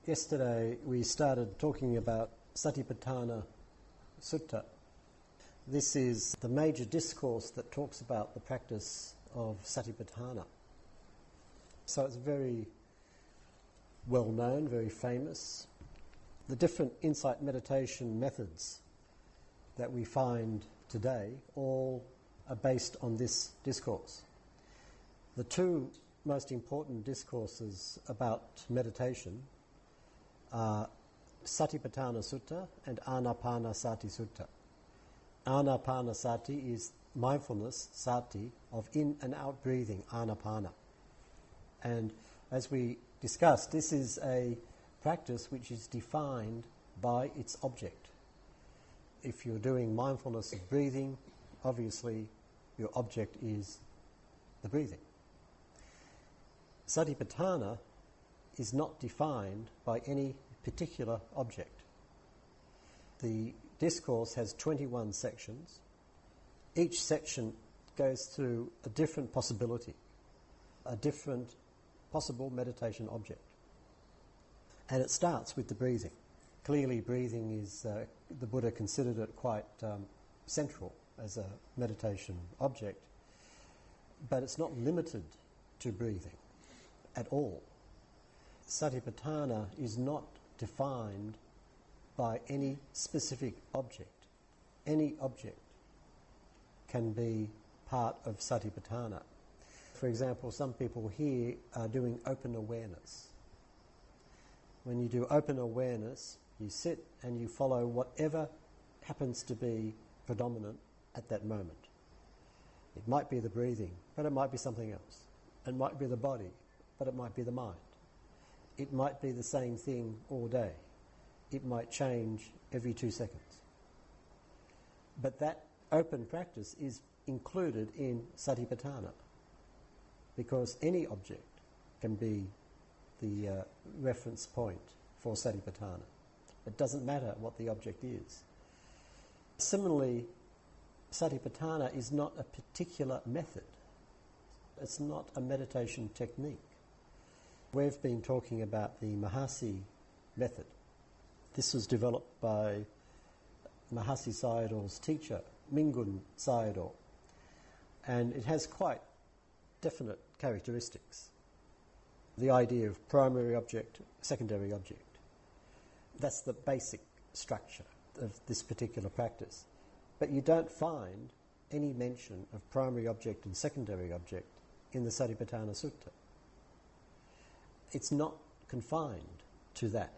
Yesterday we started talking about Satipaṭṭhāna Sutta. This is the major discourse that talks about the practice of Satipaṭṭhāna. So it's very well known, very famous. The different insight meditation methods that we find today all are based on this discourse. The two most important discourses about meditation are Satipaṭṭhāna Sutta and Ānapanasati Sutta. Ānapanasati is mindfulness, sati, of in and out breathing, Ānapana. And as we discussed, this is a practice which is defined by its object. If you're doing mindfulness of breathing, obviously your object is the breathing. Satipaṭṭhāna is not defined by any particular object. The discourse has 21 sections. Each section goes through a different possibility, a different possible meditation object. And it starts with the breathing. Clearly breathing is, the Buddha considered it quite central as a meditation object, but it's not limited to breathing at all. Satipaṭṭhāna is not defined by any specific object. Any object can be part of Satipaṭṭhāna. For example, some people here are doing open awareness. When you do open awareness, you sit and you follow whatever happens to be predominant at that moment. It might be the breathing, but it might be something else. It might be the body, but it might be the mind. It might be the same thing all day. It might change every 2 seconds. But that open practice is included in Satipaṭṭhāna, because any object can be the reference point for Satipaṭṭhāna. It doesn't matter what the object is. Similarly, Satipaṭṭhāna is not a particular method. It's not a meditation technique. We've been talking about the Mahasi method. This was developed by Mahasi Sayadaw's teacher, Mingun Sayadaw, and it has quite definite characteristics. The idea of primary object, secondary object. That's the basic structure of this particular practice. But you don't find any mention of primary object and secondary object in the Satipaṭṭhāna Sutta. It's not confined to that.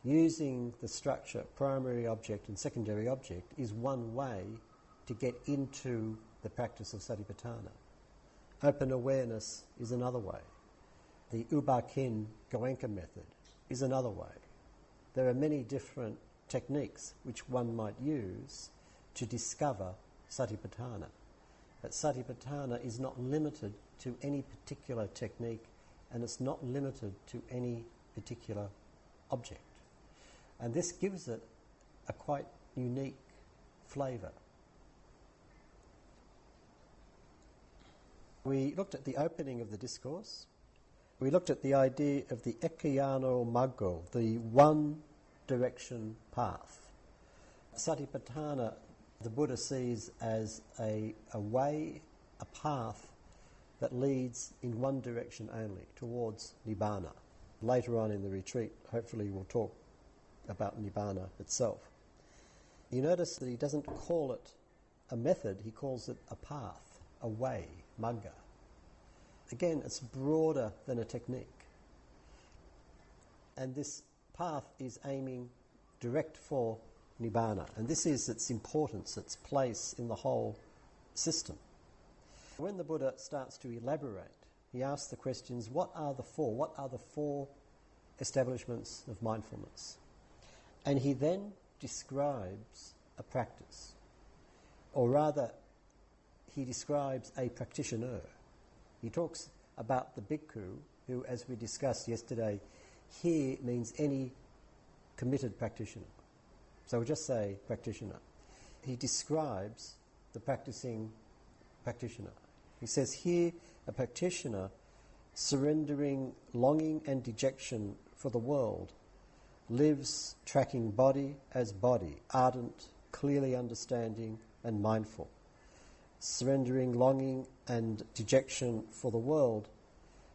Using the structure primary object and secondary object is one way to get into the practice of Satipaṭṭhāna. Open awareness is another way. The Ubakin Goenka method is another way. There are many different techniques which one might use to discover Satipaṭṭhāna. But Satipaṭṭhāna is not limited to any particular technique, and it's not limited to any particular object. And this gives it a quite unique flavour. We looked at the opening of the discourse. We looked at the idea of the Ekayano Maggo, the one direction path. Satipaṭṭhāna, the Buddha sees as a way, a path that leads in one direction only, towards Nibbana. Later on in the retreat, hopefully we'll talk about Nibbana itself. You notice that he doesn't call it a method, he calls it a path, a way, magga. Again, it's broader than a technique. And this path is aiming direct for Nibbana. And this is its importance, its place in the whole system. When the Buddha starts to elaborate, he asks the questions, what are the four establishments of mindfulness? And he then describes a practice. Or rather, he describes a practitioner. He talks about the bhikkhu, who, as we discussed yesterday, here means any committed practitioner. So we'll just say practitioner. He describes the practicing practitioner. He says here, a practitioner surrendering longing and dejection for the world, lives tracking body as body, ardent, clearly understanding and mindful, surrendering longing and dejection for the world.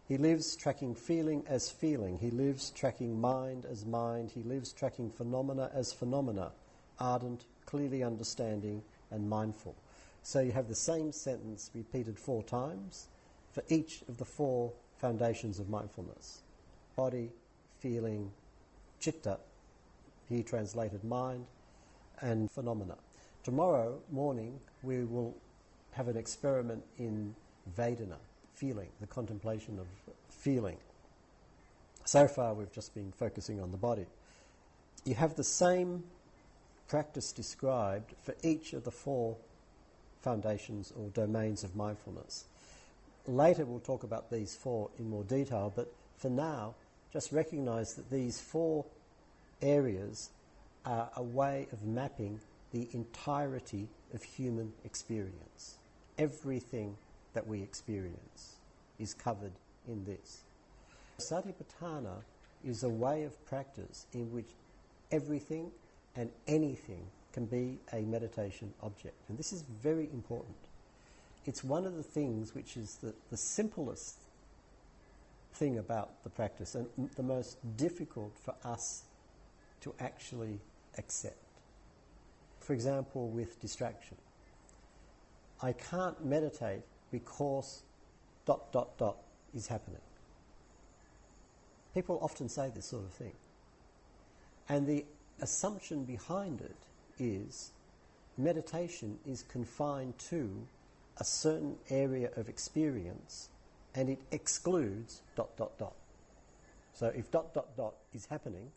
He lives tracking feeling as feeling. He lives tracking mind as mind. He lives tracking phenomena as phenomena, ardent, clearly understanding and mindful. So you have the same sentence repeated 4 times for each of the 4 foundations of mindfulness. Body, feeling, citta, here translated mind, and phenomena. Tomorrow morning we will have an experiment in Vedana, feeling, the contemplation of feeling. So far we've just been focusing on the body. You have the same practice described for each of the 4 foundations or domains of mindfulness. Later we'll talk about these 4 in more detail, but for now just recognize that these 4 areas are a way of mapping the entirety of human experience. Everything that we experience is covered in this. Satipaṭṭhāna is a way of practice in which everything and anything can be a meditation object. And this is very important. It's one of the things which is the simplest thing about the practice and the most difficult for us to actually accept. For example, with distraction. I can't meditate because ... is happening. People often say this sort of thing. And the assumption behind it is meditation is confined to a certain area of experience and it excludes ... So if ... is happening,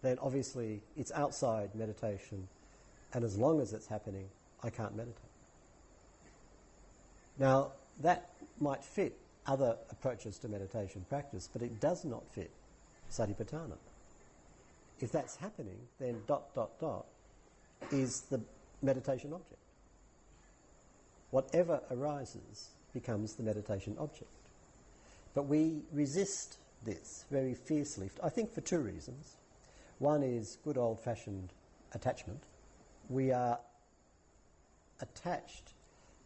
then obviously it's outside meditation, and as long as it's happening, I can't meditate. Now, that might fit other approaches to meditation practice, but it does not fit Satipaṭṭhāna. If that's happening, then ... is the meditation object. Whatever arises becomes the meditation object. But we resist this very fiercely, I think for 2 reasons. One is good old-fashioned attachment. We are attached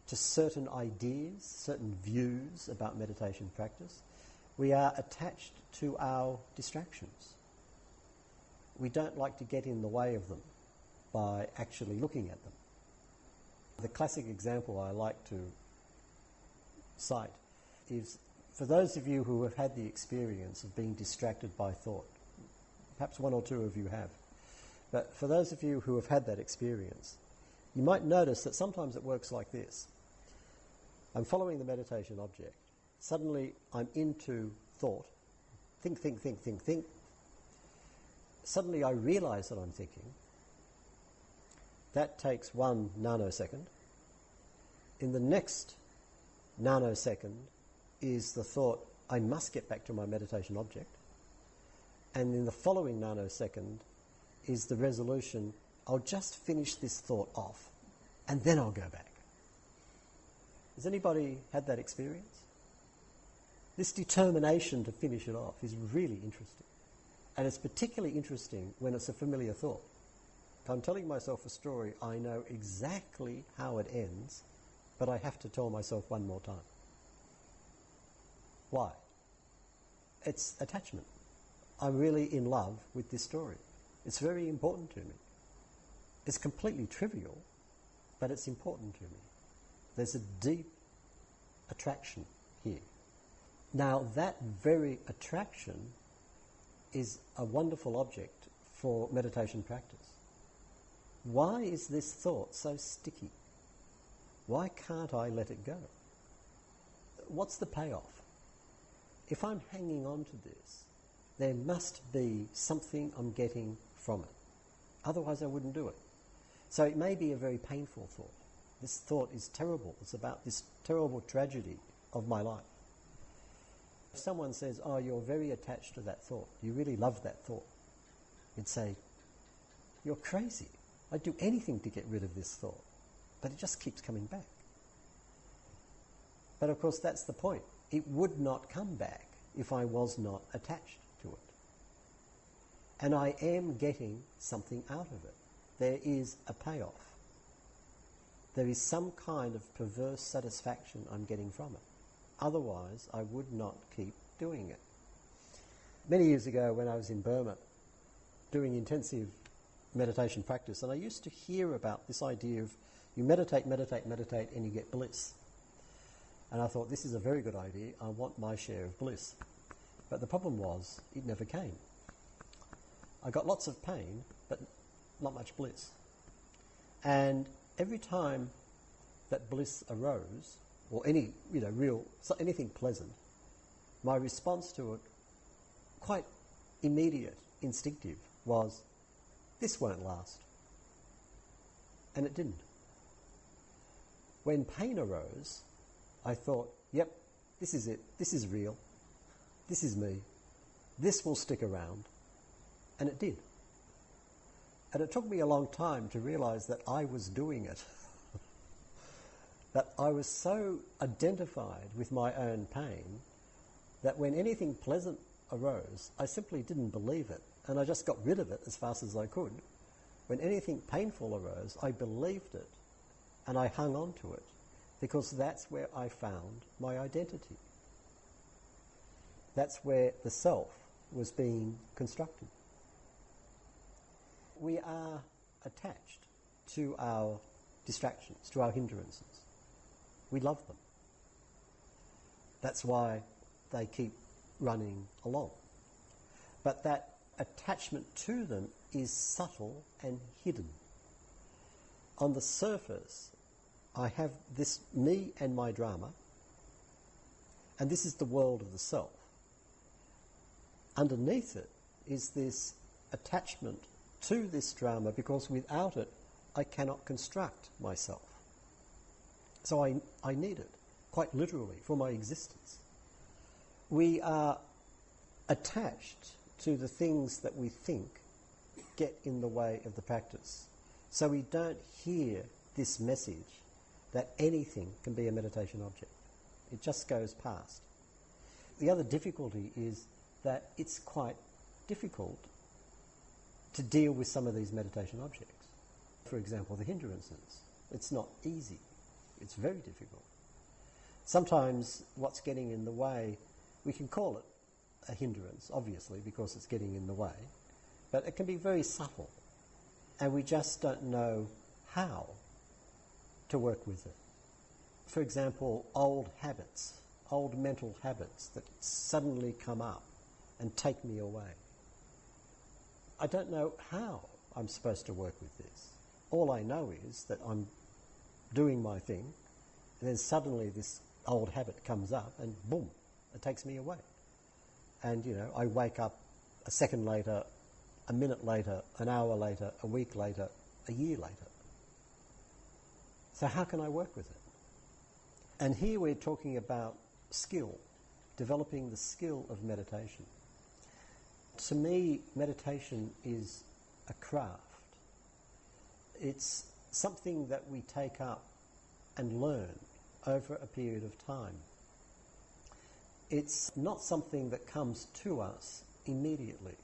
to certain ideas, certain views about meditation practice. We are attached to our distractions. We don't like to get in the way of them by actually looking at them. The classic example I like to cite is for those of you who have had the experience of being distracted by thought. Perhaps 1 or 2 of you have. But for those of you who have had that experience, you might notice that sometimes it works like this. I'm following the meditation object. Suddenly I'm into thought. Think. Suddenly I realize that I'm thinking. That takes 1 nanosecond. In the next nanosecond is the thought, I must get back to my meditation object. And in the following nanosecond is the resolution, I'll just finish this thought off and then I'll go back. Has anybody had that experience? This determination to finish it off is really interesting. And it's particularly interesting when it's a familiar thought. If I'm telling myself a story, I know exactly how it ends, but I have to tell myself 1 more time. Why? It's attachment. I'm really in love with this story. It's very important to me. It's completely trivial, but it's important to me. There's a deep attraction here. Now, that very attraction is a wonderful object for meditation practice. Why is this thought so sticky? Why can't I let it go? What's the payoff? If I'm hanging on to this, there must be something I'm getting from it. Otherwise I wouldn't do it. So it may be a very painful thought. This thought is terrible. It's about this terrible tragedy of my life. If someone says, oh, you're very attached to that thought, you really love that thought, you'd say, you're crazy. I'd do anything to get rid of this thought, but it just keeps coming back. But of course that's the point. It would not come back if I was not attached to it. And I am getting something out of it. There is a payoff. There is some kind of perverse satisfaction I'm getting from it. Otherwise, I would not keep doing it. Many years ago, when I was in Burma, doing intensive meditation practice, and I used to hear about this idea of you meditate, meditate, meditate, and you get bliss. And I thought, this is a very good idea. I want my share of bliss. But the problem was, it never came. I got lots of pain, but not much bliss. And every time that bliss arose, or any, anything pleasant, my response to it, quite immediate, instinctive, was, this won't last. And it didn't. When pain arose, I thought, yep, this is it, this is real, this is me, this will stick around. And it did. And it took me a long time to realize that I was doing it. That I was so identified with my own pain that when anything pleasant arose, I simply didn't believe it, and I just got rid of it as fast as I could. When anything painful arose, I believed it, and I hung on to it, because that's where I found my identity. That's where the self was being constructed. We are attached to our distractions, to our hindrances. We love them. That's why they keep running along. But that attachment to them is subtle and hidden. On the surface, I have this me and my drama, and this is the world of the self. Underneath it is this attachment to this drama, because without it, I cannot construct myself. So I need it, quite literally, for my existence. We are attached to the things that we think get in the way of the practice. So we don't hear this message that anything can be a meditation object. It just goes past. The other difficulty is that it's quite difficult to deal with some of these meditation objects. For example, the hindrances. It's not easy. It's very difficult. Sometimes what's getting in the way, we can call it a hindrance, obviously, because it's getting in the way, but it can be very subtle, and we just don't know how to work with it. For example, old habits, old mental habits that suddenly come up and take me away. I don't know how I'm supposed to work with this. All I know is that I'm doing my thing, and then suddenly this old habit comes up and boom, it takes me away. And, I wake up a second later, a minute later, an hour later, a week later, a year later. So how can I work with it? And here we're talking about skill, developing the skill of meditation. To me, meditation is a craft. It's something that we take up and learn over a period of time. It's not something that comes to us immediately.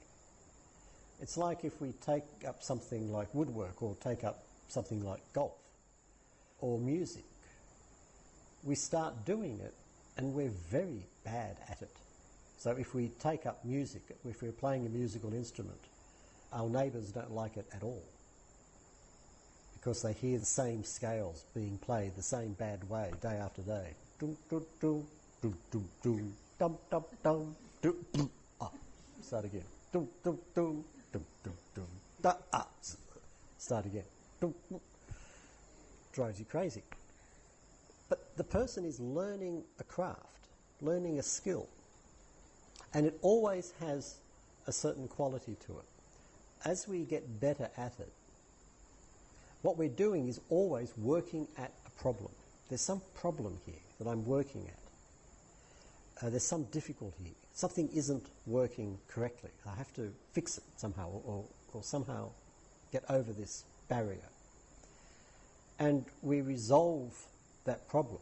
It's like if we take up something like woodwork, or take up something like golf or music. We start doing it and we're very bad at it. So if we take up music, if we're playing a musical instrument, our neighbours don't like it at all, because they hear the same scales being played the same bad way day after day. Dum dum dum dum dum dum dum dum dum dum dum. Ah, start again. Dum dum dum dum dum dum da ah. Start again. Dum dum. Drives you crazy. But the person is learning a craft, learning a skill, and it always has a certain quality to it. As we get better at it, what we're doing is always working at a problem. There's some problem here that I'm working at. There's some difficulty. Something isn't working correctly. I have to fix it somehow, or somehow get over this barrier. And we resolve that problem,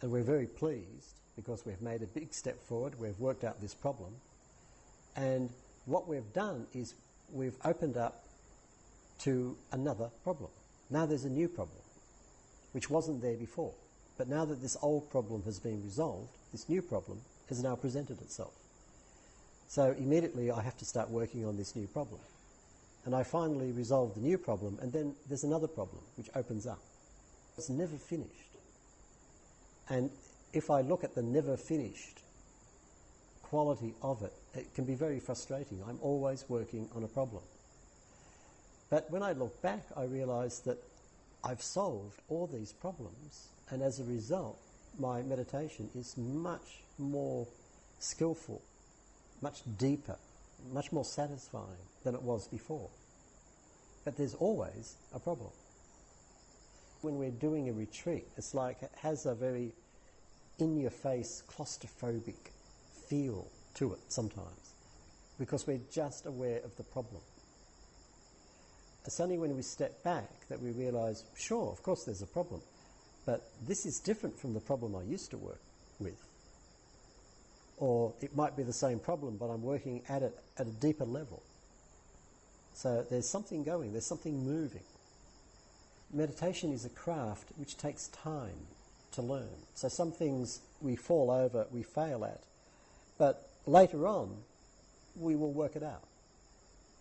and we're very pleased because we've made a big step forward, we've worked out this problem, and what we've done is we've opened up to another problem. Now there's a new problem, which wasn't there before. But now that this old problem has been resolved, this new problem has now presented itself. So immediately I have to start working on this new problem. And I finally resolve the new problem, and then there's another problem which opens up. It's never finished. And if I look at the never finished quality of it, it can be very frustrating. I'm always working on a problem. But when I look back, I realise that I've solved all these problems, and as a result, my meditation is much more skillful, much deeper, much more satisfying than it was before. But there's always a problem. When we're doing a retreat, it's like it has a very in-your-face, claustrophobic feel to it sometimes, because we're just aware of the problem. It's only when we step back that we realise, sure, of course there's a problem, but this is different from the problem I used to work with. Or it might be the same problem, but I'm working at it at a deeper level. So there's something going, there's something moving. Meditation is a craft which takes time to learn. So some things we fall over, we fail at, but later on we will work it out.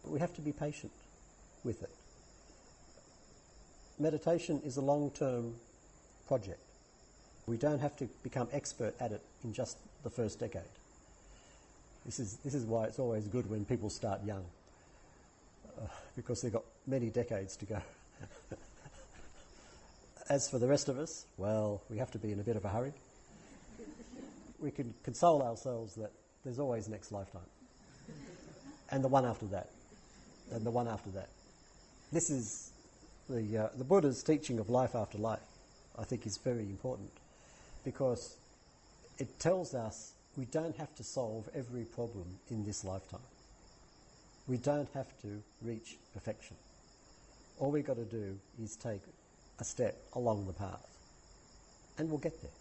We have to be patient with it. Meditation is a long-term project. We don't have to become expert at it in just the first decade. This is why it's always good when people start young, because they've got many decades to go. As for the rest of us, well, we have to be in a bit of a hurry. We can console ourselves that there's always next lifetime, and the one after that, and the one after that. This is the Buddha's teaching of life after life. I think is very important, because it tells us we don't have to solve every problem in this lifetime. We don't have to reach perfection. All we've got to do is take a step along the path, and we'll get there.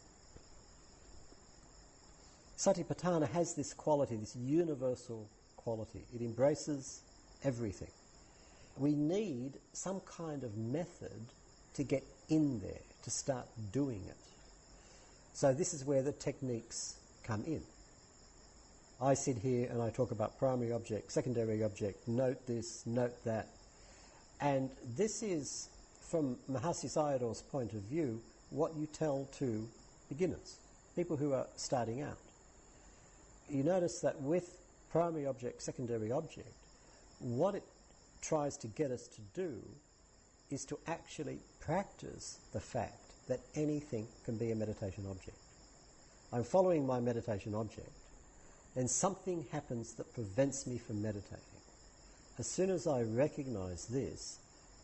Satipaṭṭhāna has this quality, this universal quality. It embraces everything. We need some kind of method to get in there, to start doing it. So this is where the techniques come in. I sit here and I talk about primary object, secondary object, note this, note that. And this is, from Mahasi Sayadaw's point of view, what you tell to beginners, people who are starting out. You notice that with primary object, secondary object, what it tries to get us to do is to actually practice the fact that anything can be a meditation object. I'm following my meditation object, then something happens that prevents me from meditating. As soon as I recognize this,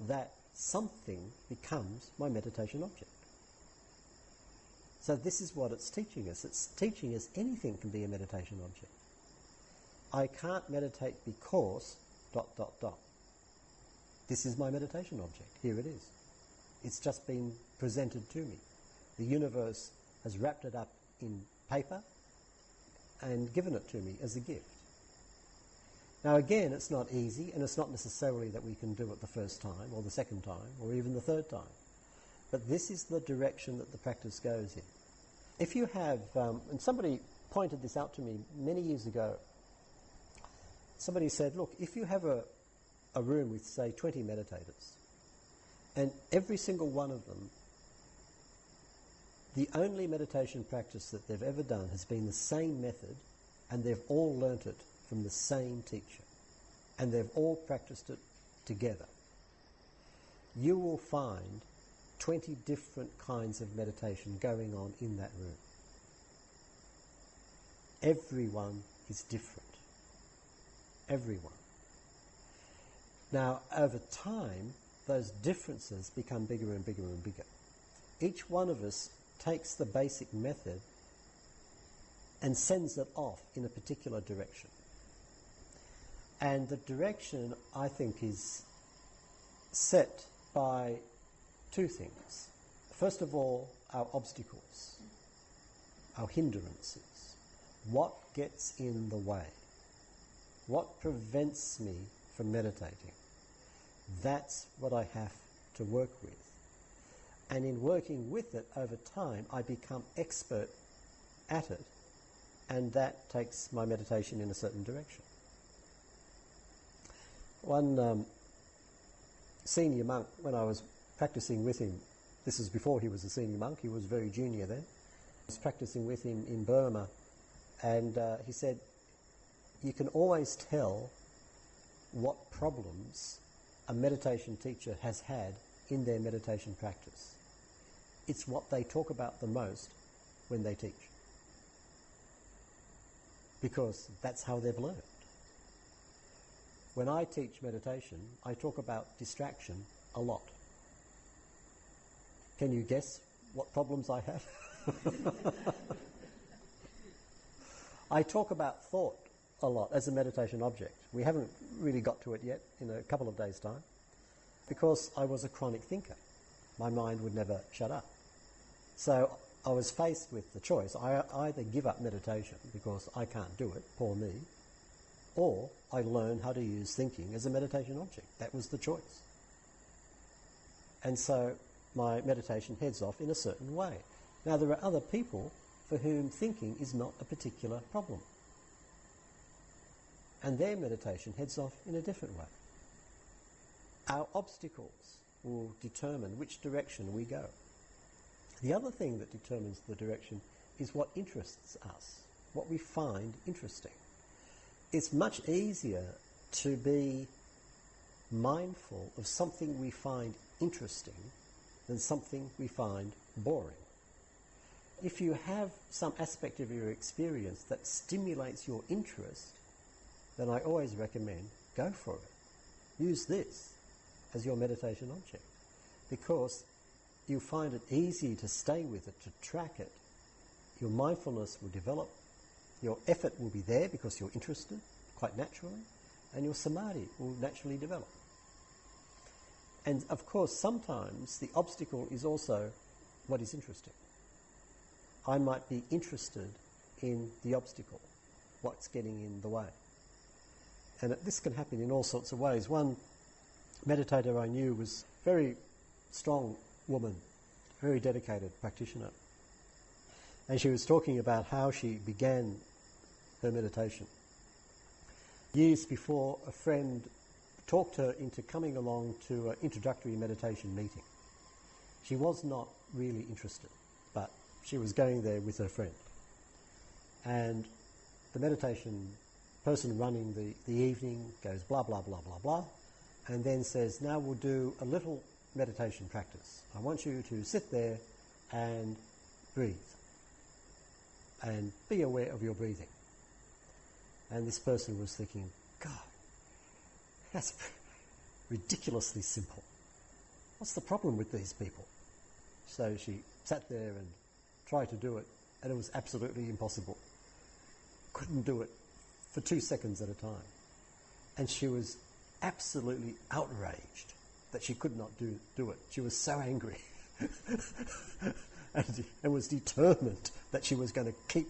that something becomes my meditation object. So this is what it's teaching us. It's teaching us anything can be a meditation object. I can't meditate because ... This is my meditation object. Here it is. It's just been presented to me. The universe has wrapped it up in paper and given it to me as a gift. Now again, it's not easy, and it's not necessarily that we can do it the first time or the second time or even the third time. But this is the direction that the practice goes in. If you have, and somebody pointed this out to me many years ago, somebody said, look, if you have a room with, say, 20 meditators, and every single one of them, the only meditation practice that they've ever done has been the same method, and they've all learnt it from the same teacher, and they've all practiced it together, you will find 20 different kinds of meditation going on in that room. Everyone is different. Everyone. Now, over time, those differences become bigger and bigger and bigger. Each one of us takes the basic method and sends it off in a particular direction. And the direction, I think, is set by two things. First of all, our obstacles, our hindrances. What gets in the way? What prevents me from meditating? That's what I have to work with. And in working with it over time, I become expert at it, and that takes my meditation in a certain direction. One senior monk, when I was practicing with him, this was before he was a senior monk, he was very junior then, I was practicing with him in Burma, and he said, you can always tell what problems a meditation teacher has had in their meditation practice. It's what they talk about the most when they teach, because that's how they've learned. When I teach meditation, I talk about distraction a lot. Can you guess what problems I have? I talk about thought a lot as a meditation object. We haven't really got to it yet in a couple of days' time, because I was a chronic thinker. My mind would never shut up. So I was faced with the choice. I either give up meditation because I can't do it, poor me, or I learn how to use thinking as a meditation object. That was the choice. And so my meditation heads off in a certain way. Now, there are other people for whom thinking is not a particular problem, and their meditation heads off in a different way. Our obstacles will determine which direction we go. The other thing that determines the direction is what interests us, what we find interesting. It's much easier to be mindful of something we find interesting than something we find boring. If you have some aspect of your experience that stimulates your interest, then I always recommend go for it. Use this as your meditation object, because you find it easy to stay with it, to track it. Your mindfulness will develop, your effort will be there because you're interested, quite naturally, and your samadhi will naturally develop. And of course, sometimes the obstacle is also what is interesting. I might be interested in the obstacle, what's getting in the way. And this can happen in all sorts of ways. One meditator I knew was a very strong woman, very dedicated practitioner. And she was talking about how she began her meditation. Years before, a friend talked her into coming along to an introductory meditation meeting. She was not really interested, but she was going there with her friend. And the meditation person running the evening goes blah, blah, blah, blah, blah, and then says, now we'll do a little meditation practice. I want you to sit there and breathe and be aware of your breathing. And this person was thinking, God, that's ridiculously simple. What's the problem with these people? So she sat there and tried to do it, and it was absolutely impossible. Couldn't do it for 2 seconds at a time. And she was absolutely outraged that she could not do it. She was so angry and was determined that she was going to keep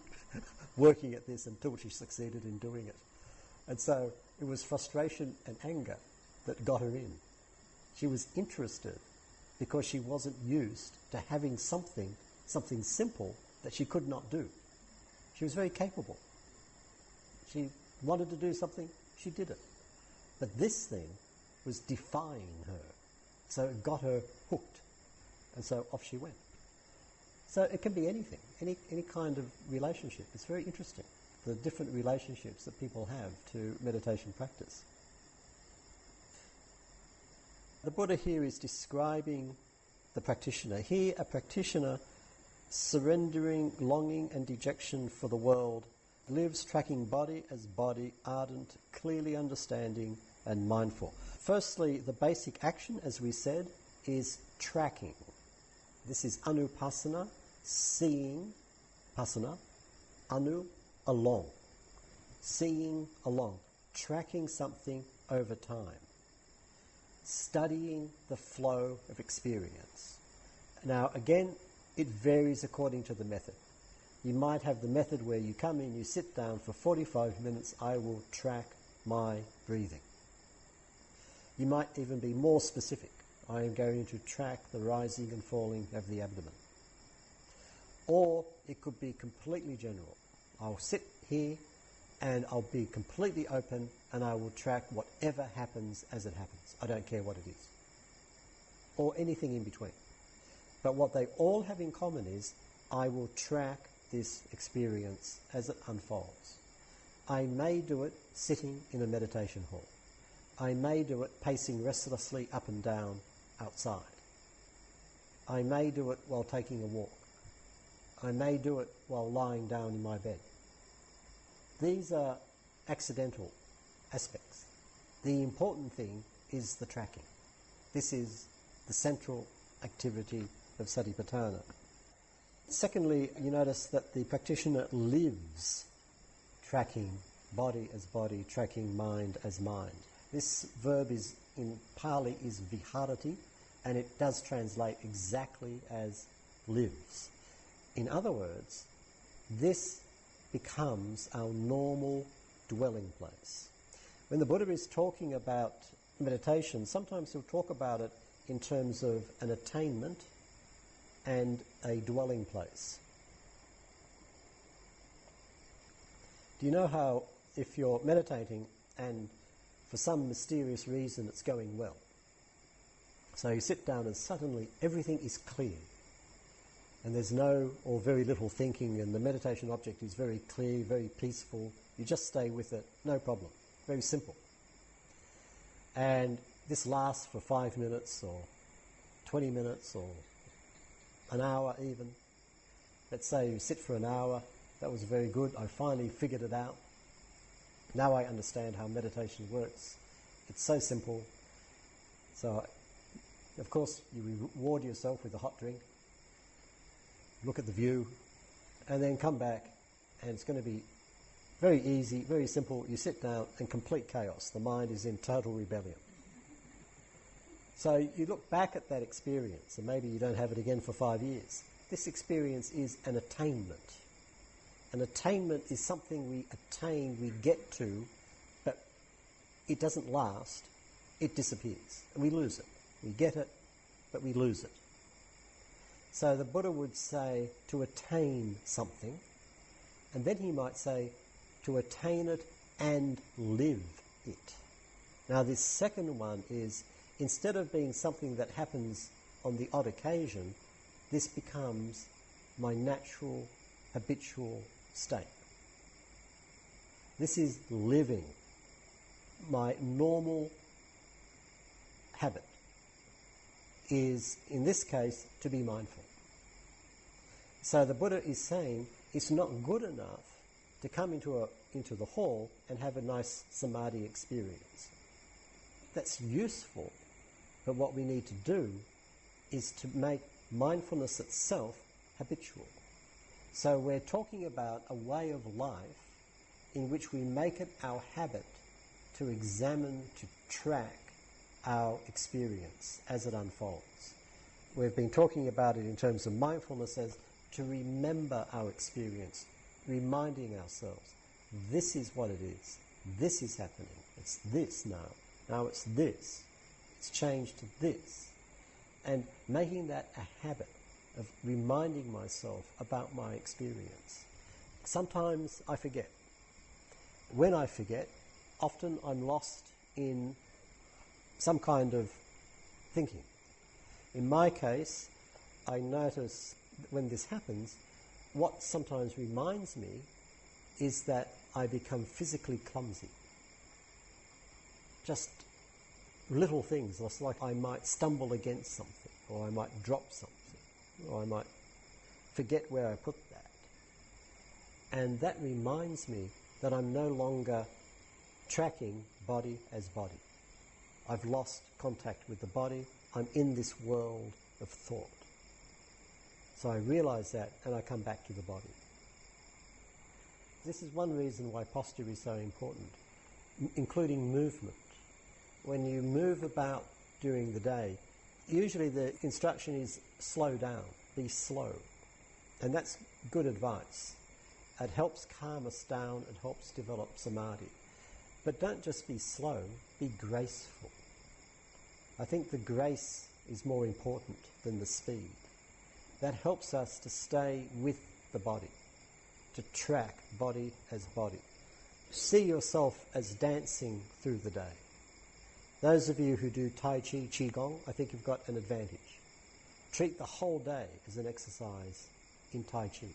working at this until she succeeded in doing it. And so it was frustration and anger that got her in. She was interested because she wasn't used to having something simple that she could not do. She was very capable. She wanted to do something, she did it. But this thing was defying her. So it got her hooked. And so off she went. So it can be anything, any kind of relationship. It's very interesting, the different relationships that people have to meditation practice. The Buddha here is describing the practitioner. Here, a practitioner surrendering longing and dejection for the world, lives tracking body as body, ardent, clearly understanding and mindful. Firstly, the basic action, as we said, is tracking. This is anupassana, seeing, passana, anu, along. Seeing along, tracking something over time. Studying the flow of experience. Now, again, it varies according to the method. You might have the method where you come in, you sit down for 45 minutes, I will track my breathing. You might even be more specific. I am going to track the rising and falling of the abdomen. Or it could be completely general. I'll sit here and I'll be completely open and I will track whatever happens as it happens. I don't care what it is. Or anything in between. But what they all have in common is I will track this experience as it unfolds. I may do it sitting in a meditation hall. I may do it pacing restlessly up and down outside. I may do it while taking a walk. I may do it while lying down in my bed. These are accidental aspects. The important thing is the tracking. This is the central activity of Satipaṭṭhāna. Secondly, you notice that the practitioner lives tracking body as body, tracking mind as mind. This verb is in Pali is viharati, and it does translate exactly as lives. In other words, this becomes our normal dwelling place. When the Buddha is talking about meditation, sometimes he'll talk about it in terms of an attainment and a dwelling place. Do you know how if you're meditating and for some mysterious reason it's going well, so you sit down and suddenly everything is clear and there's no or very little thinking and the meditation object is very clear, very peaceful, you just stay with it, no problem, very simple. And this lasts for 5 minutes or 20 minutes or an hour even. Let's say you sit for an hour, that was very good, I finally figured it out. Now I understand how meditation works. It's so simple. So, of course, you reward yourself with a hot drink, look at the view, and then come back, and it's going to be very easy, very simple. You sit down and complete chaos. The mind is in total rebellion. So you look back at that experience, and maybe you don't have it again for 5 years. This experience is an attainment. An attainment is something we attain, we get to, but it doesn't last, it disappears, and we lose it. We get it, but we lose it. So the Buddha would say to attain something, and then he might say to attain it and live it. Now this second one is, instead of being something that happens on the odd occasion, this becomes my natural, habitual state. This is living. My normal habit is, in this case, to be mindful. So the Buddha is saying it's not good enough to come into the hall and have a nice samadhi experience. That's useful, but what we need to do is to make mindfulness itself habitual. So we're talking about a way of life in which we make it our habit to examine, to track our experience as it unfolds. We've been talking about it in terms of mindfulness as to remember our experience, reminding ourselves, this is what it is, this is happening, it's this now it's this, it's changed to this, and making that a habit of reminding myself about my experience. Sometimes I forget. When I forget, often I'm lost in some kind of thinking. In my case, I notice when this happens, what sometimes reminds me is that I become physically clumsy. Just little things, it's like I might stumble against something, or I might drop something, or I might forget where I put that. And that reminds me that I'm no longer tracking body as body. I've lost contact with the body. I'm in this world of thought. So I realize that and I come back to the body. This is one reason why posture is so important, including movement. When you move about during the day, usually the instruction is slow down, be slow. And that's good advice. It helps calm us down, it helps develop samadhi. But don't just be slow, be graceful. I think the grace is more important than the speed. That helps us to stay with the body, to track body as body. See yourself as dancing through the day. Those of you who do Tai Chi, Qigong, I think you've got an advantage. Treat the whole day as an exercise in Tai Chi.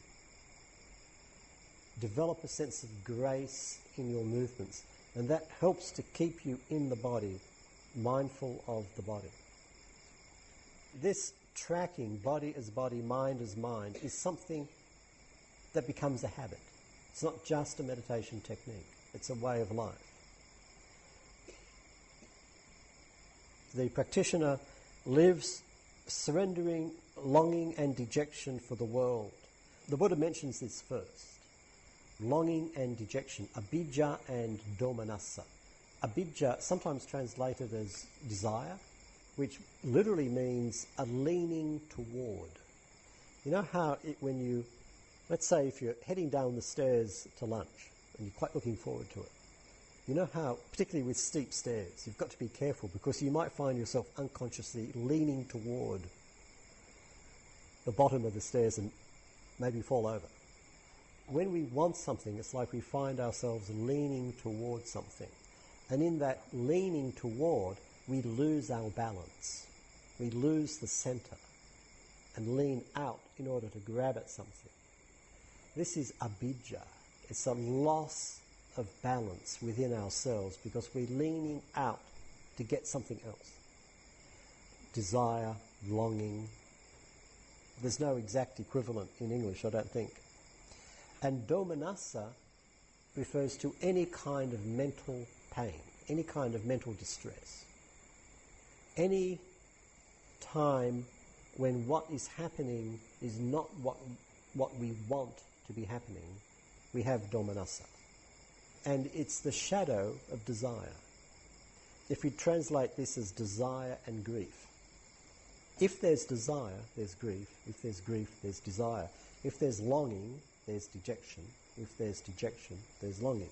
Develop a sense of grace in your movements, and that helps to keep you in the body, mindful of the body. This tracking, body as body, mind as mind, is something that becomes a habit. It's not just a meditation technique, it's a way of life. The practitioner lives surrendering longing and dejection for the world. The Buddha mentions this first. Longing and dejection, abhijja and domanassa. Abhijja, sometimes translated as desire, which literally means a leaning toward. You know how when you, let's say if you're heading down the stairs to lunch and you're quite looking forward to it, you know how, particularly with steep stairs, you've got to be careful because you might find yourself unconsciously leaning toward the bottom of the stairs and maybe fall over. When we want something, it's like we find ourselves leaning toward something. And in that leaning toward, we lose our balance. We lose the center and lean out in order to grab at something. This is abhijja. It's a loss of balance within ourselves because we're leaning out to get something else. Desire, longing. There's no exact equivalent in English, I don't think. And domanassa refers to any kind of mental pain, any kind of mental distress. Any time when what is happening is not what we want to be happening, we have domanassa. And it's the shadow of desire. If we translate this as desire and grief, if there's desire, there's grief. If there's grief, there's desire. If there's longing, there's dejection. If there's dejection, there's longing.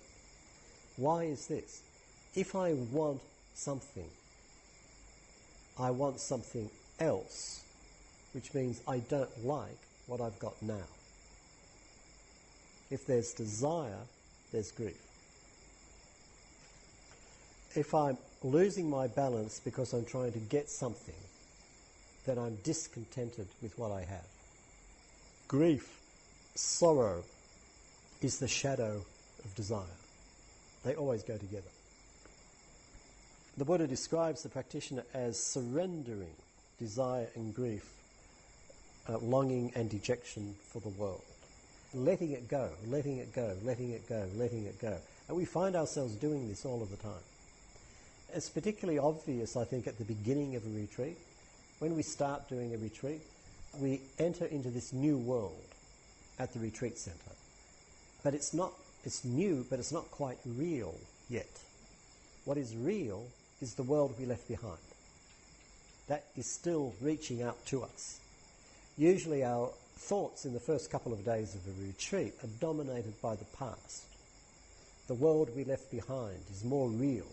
Why is this? If I want something else, which means I don't like what I've got now. If there's desire, there's grief. If I'm losing my balance because I'm trying to get something, then I'm discontented with what I have. Grief, sorrow, is the shadow of desire. They always go together. The Buddha describes the practitioner as surrendering desire and grief, longing and dejection for the world. Letting it go, letting it go, letting it go, letting it go. And we find ourselves doing this all of the time. It's particularly obvious, I think, at the beginning of a retreat. When we start doing a retreat, we enter into this new world at the retreat center. But it's new, but it's not quite real yet. What is real is the world we left behind. That is still reaching out to us. Usually our thoughts in the first couple of days of a retreat are dominated by the past. The world we left behind is more real.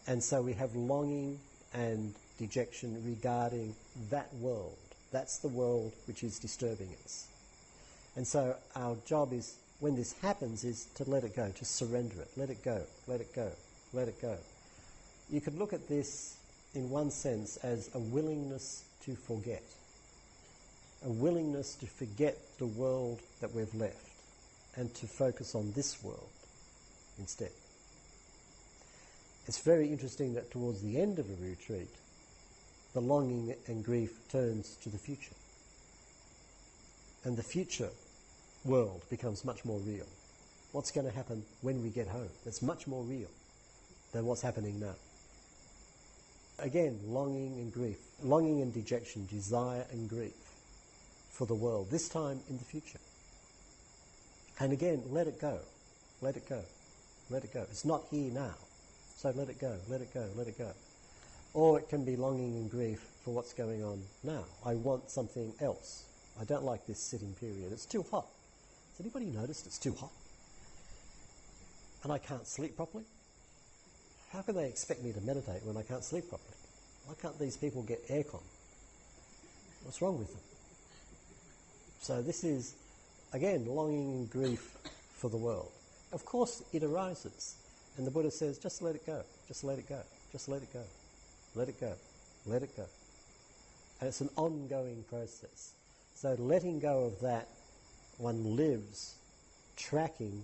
And so we have longing and dejection regarding that world. That's the world which is disturbing us. And so our job is, when this happens, is to let it go, to surrender it. Let it go, let it go, let it go. You could look at this in one sense as a willingness to forget. A willingness to forget the world that we've left and to focus on this world instead. It's very interesting that towards the end of a retreat, the longing and grief turns to the future. And the future world becomes much more real. What's going to happen when we get home? That's much more real than what's happening now. Again, longing and grief, longing and dejection, desire and grief for the world, this time in the future. And again, let it go, let it go, let it go. It's not here now, so let it go, let it go, let it go. Or it can be longing and grief for what's going on now. I want something else. I don't like this sitting period. It's too hot. Has anybody noticed it's too hot? and I can't sleep properly? How can they expect me to meditate when I can't sleep properly? Why can't these people get aircon? What's wrong with them? So this is, again, longing and grief for the world. Of course it arises, and the Buddha says, just let it go, just let it go, just let it go, let it go, let it go. And it's an ongoing process. So letting go of that, one lives tracking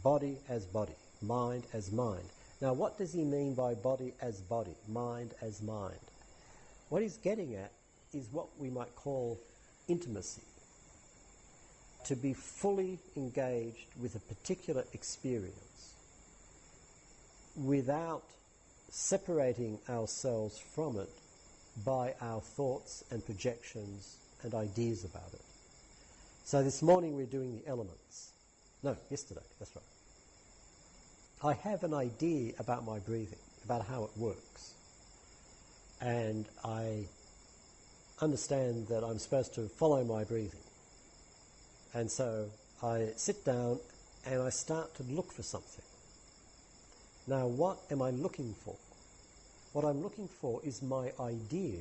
body as body, mind as mind. Now, what does he mean by body as body, mind as mind? What he's getting at is what we might call intimacy. To be fully engaged with a particular experience without separating ourselves from it by our thoughts and projections and ideas about it. So this morning we're doing the elements. No, yesterday, that's right. I have an idea about my breathing, about how it works. And I understand that I'm supposed to follow my breathing. And so I sit down and I start to look for something. Now, what am I looking for? What I'm looking for is my idea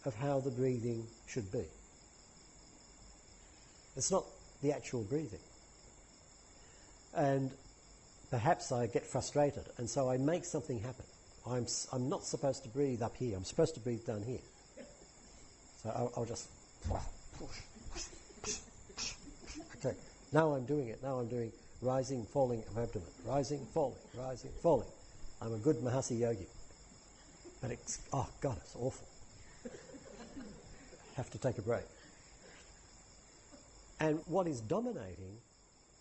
of how the breathing should be. It's not the actual breathing. And perhaps I get frustrated, and so I make something happen. I'm not supposed to breathe up here. I'm supposed to breathe down here. So I'll just push. Okay, now I'm doing it. Now I'm doing rising, falling of abdomen. Rising, falling, rising, falling. I'm a good Mahasi yogi. But it's, oh God, it's awful. Have to take a break. And what is dominating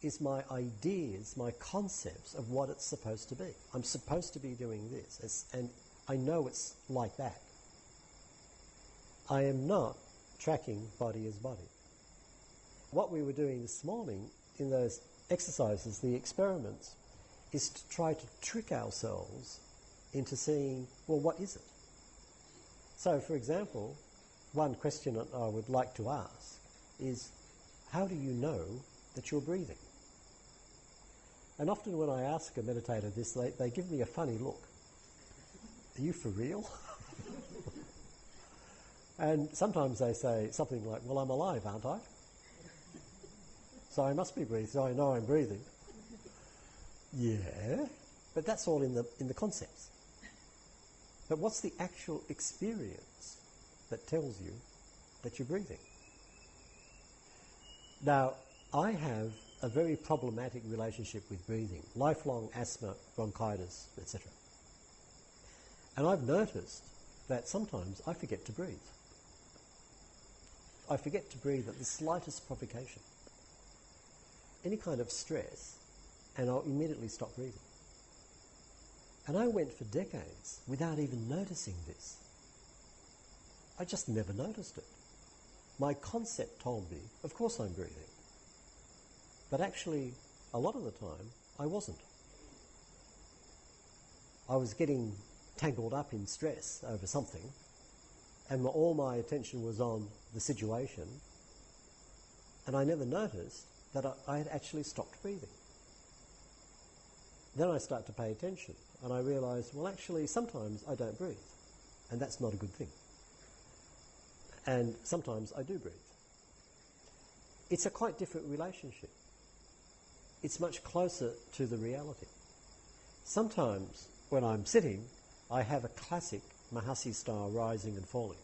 is my ideas, my concepts of what it's supposed to be. I'm supposed to be doing this, and I know it's like that. I am not tracking body as body. What we were doing this morning in those exercises, the experiments, is to try to trick ourselves into seeing, well, what is it? So, for example, one question that I would like to ask is, how do you know that you're breathing? And often when I ask a meditator this, they give me a funny look. Are you for real? And sometimes they say something like, well, I'm alive, aren't I? So I must be breathing, so I know I'm breathing. Yeah, but that's all in the concepts. But what's the actual experience that tells you that you're breathing? Now, I have a very problematic relationship with breathing, lifelong asthma, bronchitis, etc. And I've noticed that sometimes I forget to breathe. I forget to breathe at the slightest provocation. Any kind of stress, and I'll immediately stop breathing. And I went for decades without even noticing this. I just never noticed it. My concept told me, of course I'm breathing. But actually, a lot of the time, I wasn't. I was getting tangled up in stress over something, and all my attention was on the situation, and I never noticed that I had actually stopped breathing. Then I start to pay attention, and I realise, well, actually, sometimes I don't breathe, and that's not a good thing. And sometimes I do breathe. It's a quite different relationship. It's much closer to the reality. Sometimes, when I'm sitting, I have a classic Mahasi style rising and falling.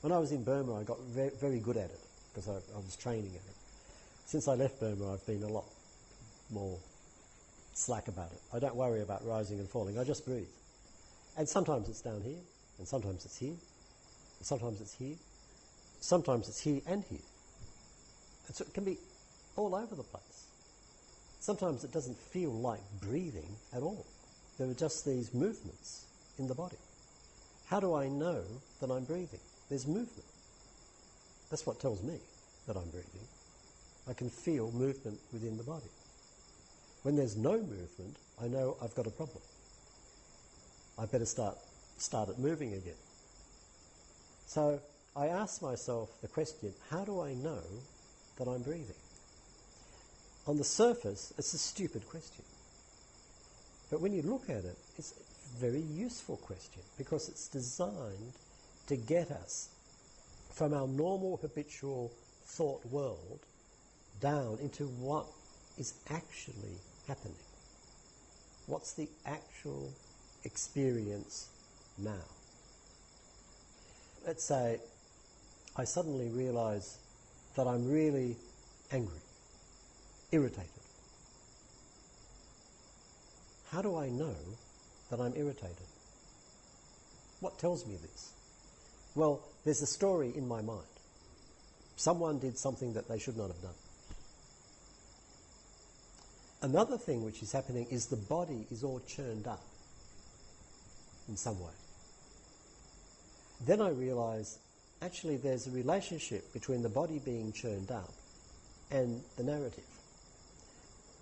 When I was in Burma, I got very good at it, because I was training at it. Since I left Burma, I've been a lot more slack about it. I don't worry about rising and falling, I just breathe. And sometimes it's down here, and sometimes it's here, and sometimes it's here, sometimes it's here and here. And so it can be all over the place. Sometimes it doesn't feel like breathing at all. There are just these movements in the body. How do I know that I'm breathing? There's movement. That's what tells me that I'm breathing. I can feel movement within the body. When there's no movement, I know I've got a problem. I better start it moving again. So I ask myself the question, how do I know that I'm breathing? On the surface, it's a stupid question. But when you look at it, it's a very useful question because it's designed to get us from our normal habitual thought world down into what is actually happening. What's the actual experience now? Let's say I suddenly realise that I'm really angry, irritated. How do I know that I'm irritated? What tells me this? Well, there's a story in my mind. Someone did something that they should not have done. Another thing which is happening is the body is all churned up in some way. Then I realise actually there's a relationship between the body being churned up and the narrative.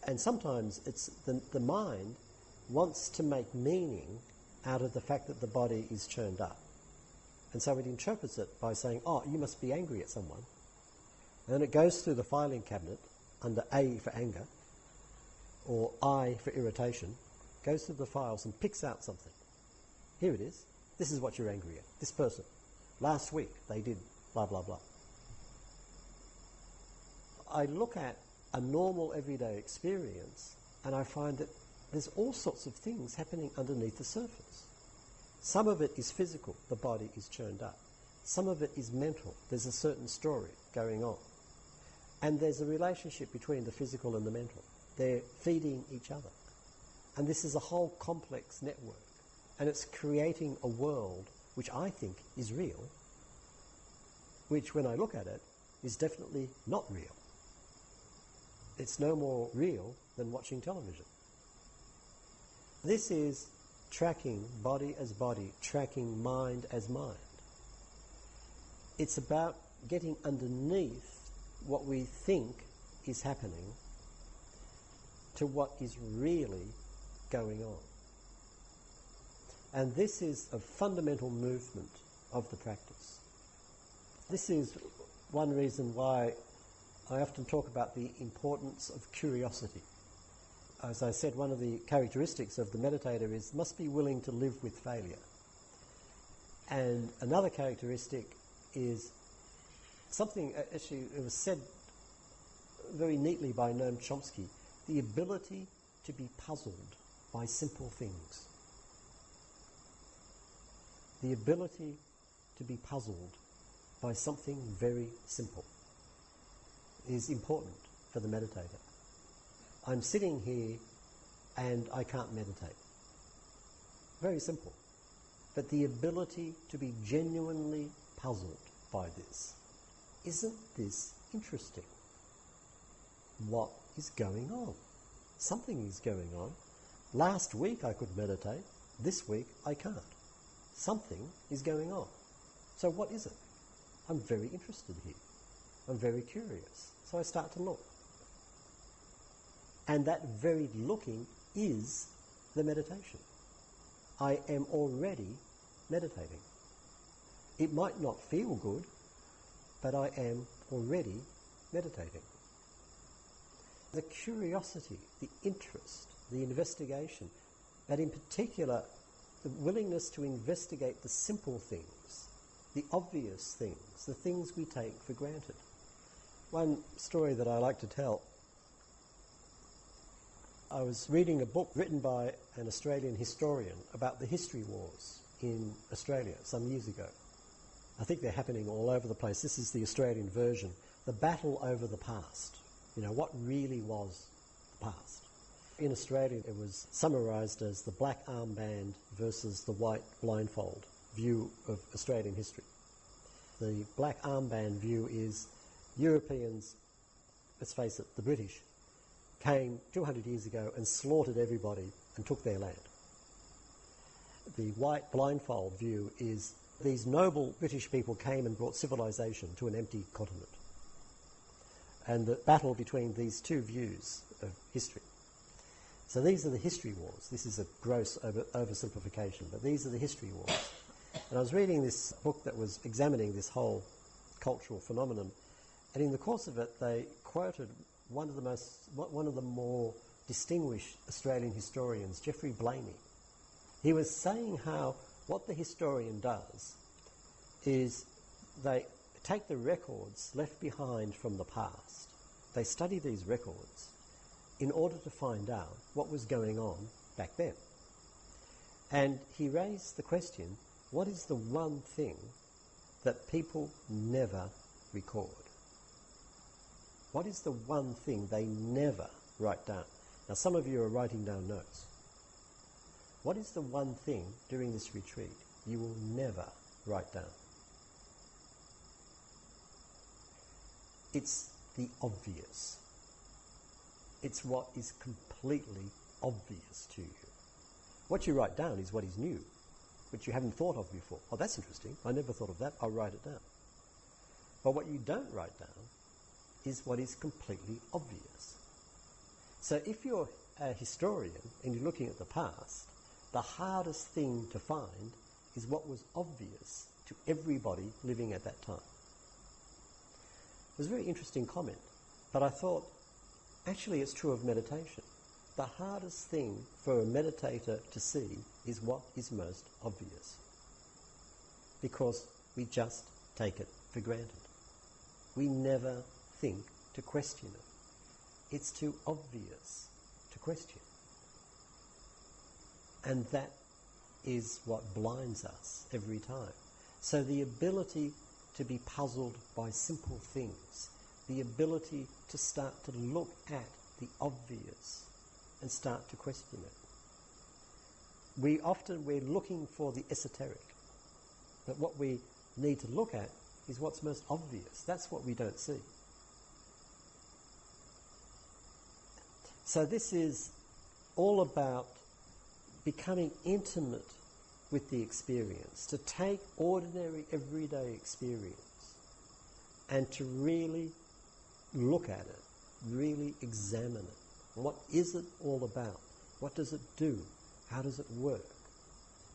And sometimes it's the mind wants to make meaning out of the fact that the body is churned up. And so it interprets it by saying, oh, you must be angry at someone. And then it goes through the filing cabinet under A for anger, or I for irritation, goes through the files and picks out something. Here it is. This is what you're angry at. This person. Last week they did blah, blah, blah. I look at a normal everyday experience and I find that there's all sorts of things happening underneath the surface. Some of it is physical, the body is churned up. Some of it is mental, there's a certain story going on. And there's a relationship between the physical and the mental. They're feeding each other. And this is a whole complex network. And it's creating a world which I think is real, which when I look at it is definitely not real. It's no more real than watching television. This is tracking body as body, tracking mind as mind. It's about getting underneath what we think is happening to what is really going on. And this is a fundamental movement of the practice. This is one reason why I often talk about the importance of curiosity. As I said, one of the characteristics of the meditator is must be willing to live with failure. And another characteristic is something, actually it was said very neatly by Noam Chomsky, the ability to be puzzled by simple things. The ability to be puzzled by something very simple is important for the meditator. I'm sitting here and I can't meditate. Very simple. But the ability to be genuinely puzzled by this. Isn't this interesting? What is going on? Something is going on. Last week I could meditate. This week I can't. Something is going on. So what is it? I'm very interested here. I'm very curious. So I start to look. And that very looking is the meditation. I am already meditating. It might not feel good, but I am already meditating. The curiosity, the interest, the investigation, but in particular, the willingness to investigate the simple things, the obvious things, the things we take for granted. One story that I like to tell, I was reading a book written by an Australian historian about the history wars in Australia some years ago. I think they're happening all over the place. This is the Australian version. The battle over the past. You know, what really was the past. In Australia, it was summarised as the black armband versus the white blindfold view of Australian history. The black armband view is Europeans, let's face it, the British, came 200 years ago and slaughtered everybody and took their land. The white blindfold view is these noble British people came and brought civilization to an empty continent. And the battle between these two views of history. So these are the history wars. This is a gross oversimplification, but these are the history wars. And I was reading this book that was examining this whole cultural phenomenon, and in the course of it they quoted one of the more distinguished Australian historians, Geoffrey Blaney. He was saying how what the historian does is they take the records left behind from the past. They study these records in order to find out what was going on back then. And he raised the question, what is the one thing that people never record? What is the one thing they never write down? Now, some of you are writing down notes. What is the one thing during this retreat you will never write down? It's the obvious. It's what is completely obvious to you. What you write down is what is new, which you haven't thought of before. Oh, that's interesting. I never thought of that. I'll write it down. But what you don't write down is what is completely obvious. So if you're a historian and you're looking at the past, the hardest thing to find is what was obvious to everybody living at that time. It was a very interesting comment, but I thought, actually it's true of meditation. The hardest thing for a meditator to see is what is most obvious, because we just take it for granted. We never think to question it. It's too obvious to question. And that is what blinds us every time. So the ability to be puzzled by simple things, the ability to start to look at the obvious and start to question it. We're looking for the esoteric, but what we need to look at is what's most obvious. That's what we don't see. So this is all about becoming intimate with the experience, to take ordinary, everyday experience and to really look at it, really examine it. What is it all about? What does it do? How does it work?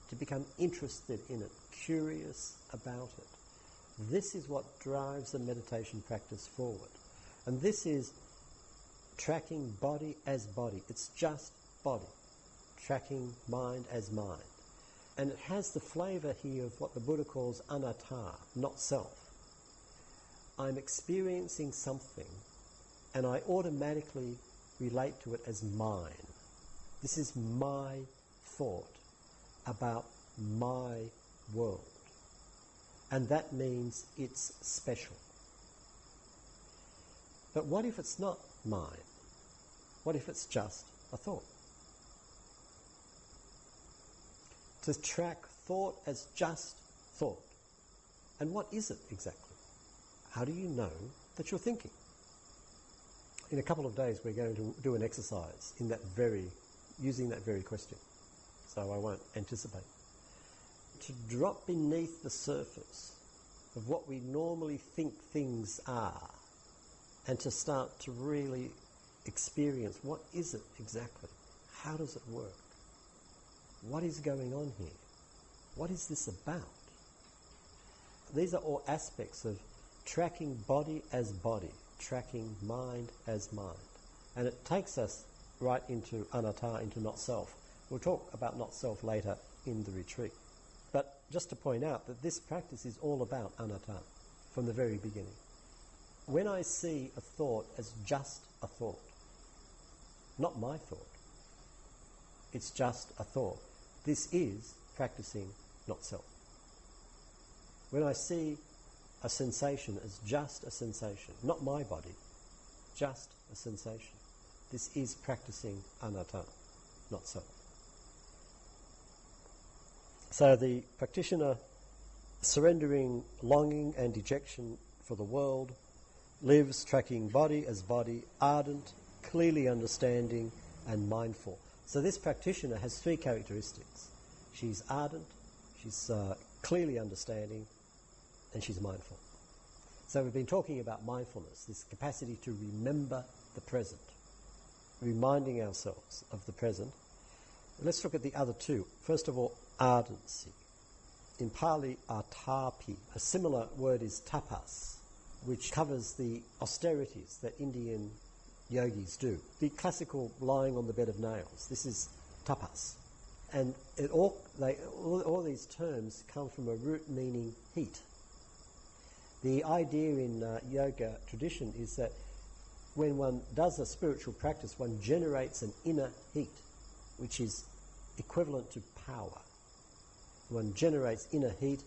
To become interested in it, curious about it. This is what drives the meditation practice forward. And this is tracking body as body. It's just body. Tracking mind as mind. And it has the flavour here of what the Buddha calls anatta, not self. I'm experiencing something and I automatically relate to it as mine. This is my thought about my world. And that means it's special. But what if it's not mine? What if it's just a thought? To track thought as just thought. And what is it exactly? How do you know that you're thinking? In a couple of days we're going to do an exercise in using that very question. So I won't anticipate. To drop beneath the surface of what we normally think things are and to start to really experience what is it exactly? How does it work? What is going on here? What is this about? These are all aspects of tracking body as body, tracking mind as mind. And it takes us right into anatta, into not self. We'll talk about not self later in the retreat. But just to point out that this practice is all about anatta from the very beginning. When I see a thought as just a thought, not my thought, it's just a thought, this is practicing not self. When I see a sensation as just a sensation, not my body, just a sensation, this is practicing anatta, not self. So the practitioner, surrendering longing and dejection for the world, lives tracking body as body, ardent, clearly understanding and mindful. So this practitioner has three characteristics. She's ardent, she's clearly understanding, and she's mindful. So we've been talking about mindfulness, this capacity to remember the present, reminding ourselves of the present. Let's look at the other two. First of all, ardency. In Pali, atapi. A similar word is tapas, which covers the austerities that Indian yogis do. The classical lying on the bed of nails, this is tapas. And all these terms come from a root meaning heat. The idea in yoga tradition is that when one does a spiritual practice, one generates an inner heat, which is equivalent to power. One generates inner heat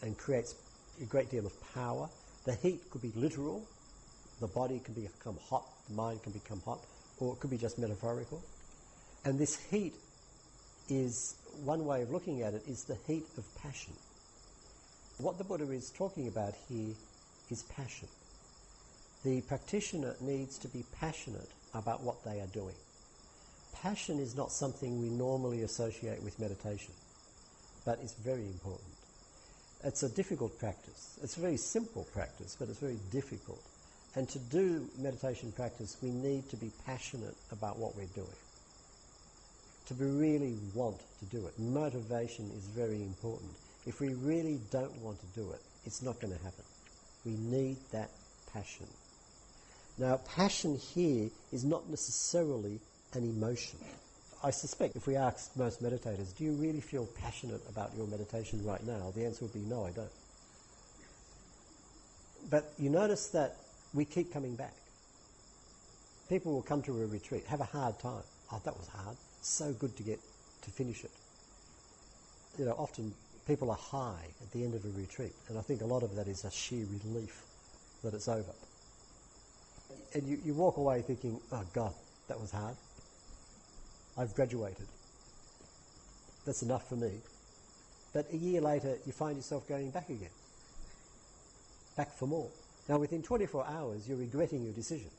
and creates a great deal of power. The heat could be literal, the body can become hot, the mind can become hot, or it could be just metaphorical. And this heat is, one way of looking at it, is the heat of passion. What the Buddha is talking about here is passion. The practitioner needs to be passionate about what they are doing. Passion is not something we normally associate with meditation, but it's very important. It's a difficult practice. It's a very simple practice, but it's very difficult. And to do meditation practice, we need to be passionate about what we're doing. To really want to do it. Motivation is very important. If we really don't want to do it, it's not going to happen. We need that passion. Now, passion here is not necessarily an emotion. I suspect if we asked most meditators, do you really feel passionate about your meditation right now? The answer would be no, I don't. But you notice that we keep coming back. People will come to a retreat, have a hard time. Oh, that was hard. So good to get to finish it. You know, often people are high at the end of a retreat, and I think a lot of that is a sheer relief that it's over. And you walk away thinking, oh God, that was hard. I've graduated. That's enough for me. But a year later, you find yourself going back again. Back for more. Now, within 24 hours, you're regretting your decision.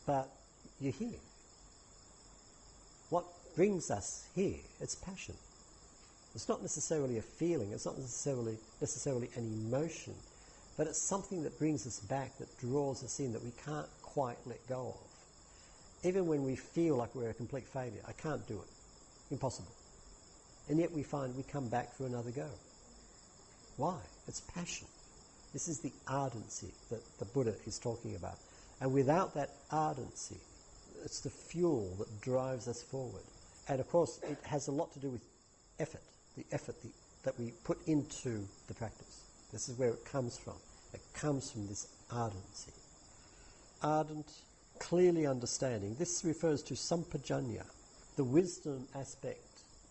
But you're here. What brings us here? It's passion. It's not necessarily a feeling. It's not necessarily an emotion. But it's something that brings us back, that draws us in, that we can't quite let go of. Even when we feel like we're a complete failure, I can't do it. Impossible. And yet we find we come back for another go. Why? It's passion. This is the ardency that the Buddha is talking about. And without that ardency, it's the fuel that drives us forward. And of course, it has a lot to do with effort, the effort that we put into the practice. This is where it comes from. It comes from this ardency. Ardent, clearly understanding. This refers to sampajañña, the wisdom aspect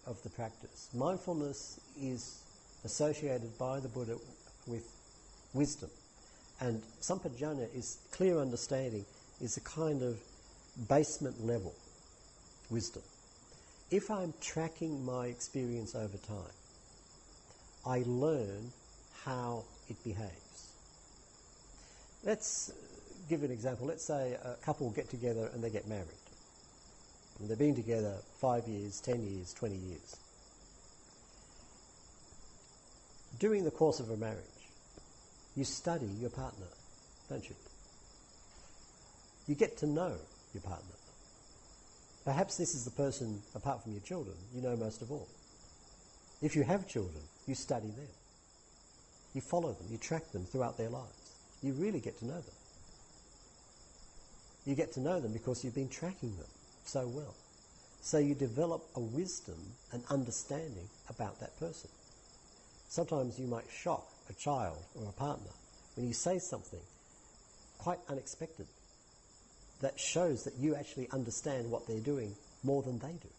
of the practice. Mindfulness is associated by the Buddha with wisdom. And sampajañña is clear understanding, is a kind of basement level wisdom. If I'm tracking my experience over time, I learn how it behaves. Let's give an example. Let's say a couple get together and they get married. And they've been together 5 years, 10 years, 20 years. During the course of a marriage, you study your partner, don't you? You get to know your partner. Perhaps this is the person, apart from your children, you know most of all. If you have children, you study them. You follow them, you track them throughout their lives. You really get to know them. You get to know them because you've been tracking them so well. So you develop a wisdom and understanding about that person. Sometimes you might shock a child or a partner when you say something quite unexpected that shows that you actually understand what they're doing more than they do.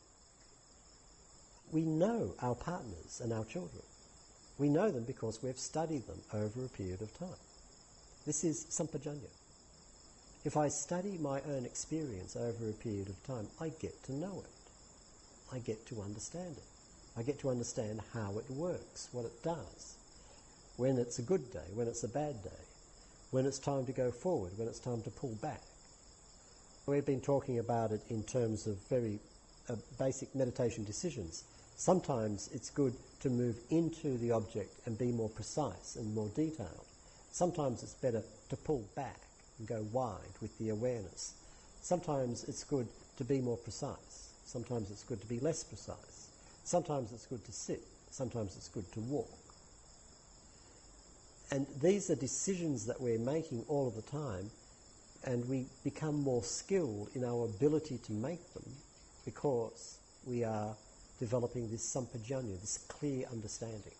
We know our partners and our children. We know them because we've studied them over a period of time. This is sampajañña. If I study my own experience over a period of time, I get to know it. I get to understand it. I get to understand how it works, what it does, when it's a good day, when it's a bad day, when it's time to go forward, when it's time to pull back. We've been talking about it in terms of very basic meditation decisions. Sometimes it's good to move into the object and be more precise and more detailed. Sometimes it's better to pull back and go wide with the awareness. Sometimes it's good to be more precise. Sometimes it's good to be less precise. Sometimes it's good to sit. Sometimes it's good to walk. And these are decisions that we're making all of the time, and we become more skilled in our ability to make them because we are developing this sampajañña, this clear understanding.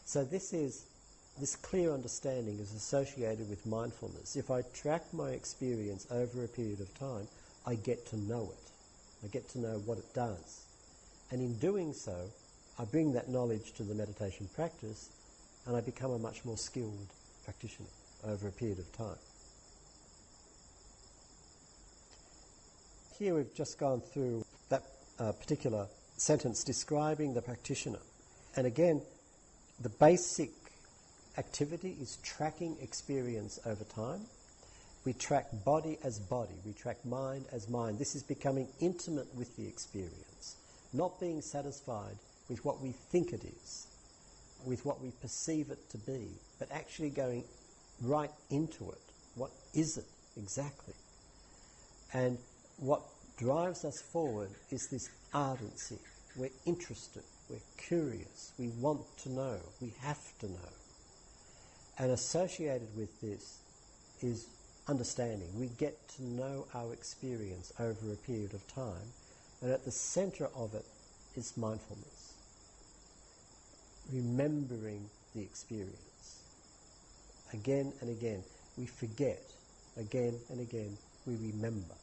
So this clear understanding is associated with mindfulness. If I track my experience over a period of time, I get to know it. I get to know what it does. And in doing so, I bring that knowledge to the meditation practice and I become a much more skilled practitioner over a period of time. Here we've just gone through that particular sentence describing the practitioner. And again, the basic activity is tracking experience over time. We track body as body, we track mind as mind. This is becoming intimate with the experience, not being satisfied with what we think it is, with what we perceive it to be, but actually going right into it. What is it exactly? And what drives us forward is this ardency. We're interested, we're curious, we want to know, we have to know. And associated with this is understanding. We get to know our experience over a period of time, and at the centre of it is mindfulness. Remembering the experience. Again and again, we forget. Again and again, we remember.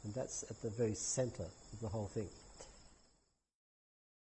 And that's at the very centre of the whole thing.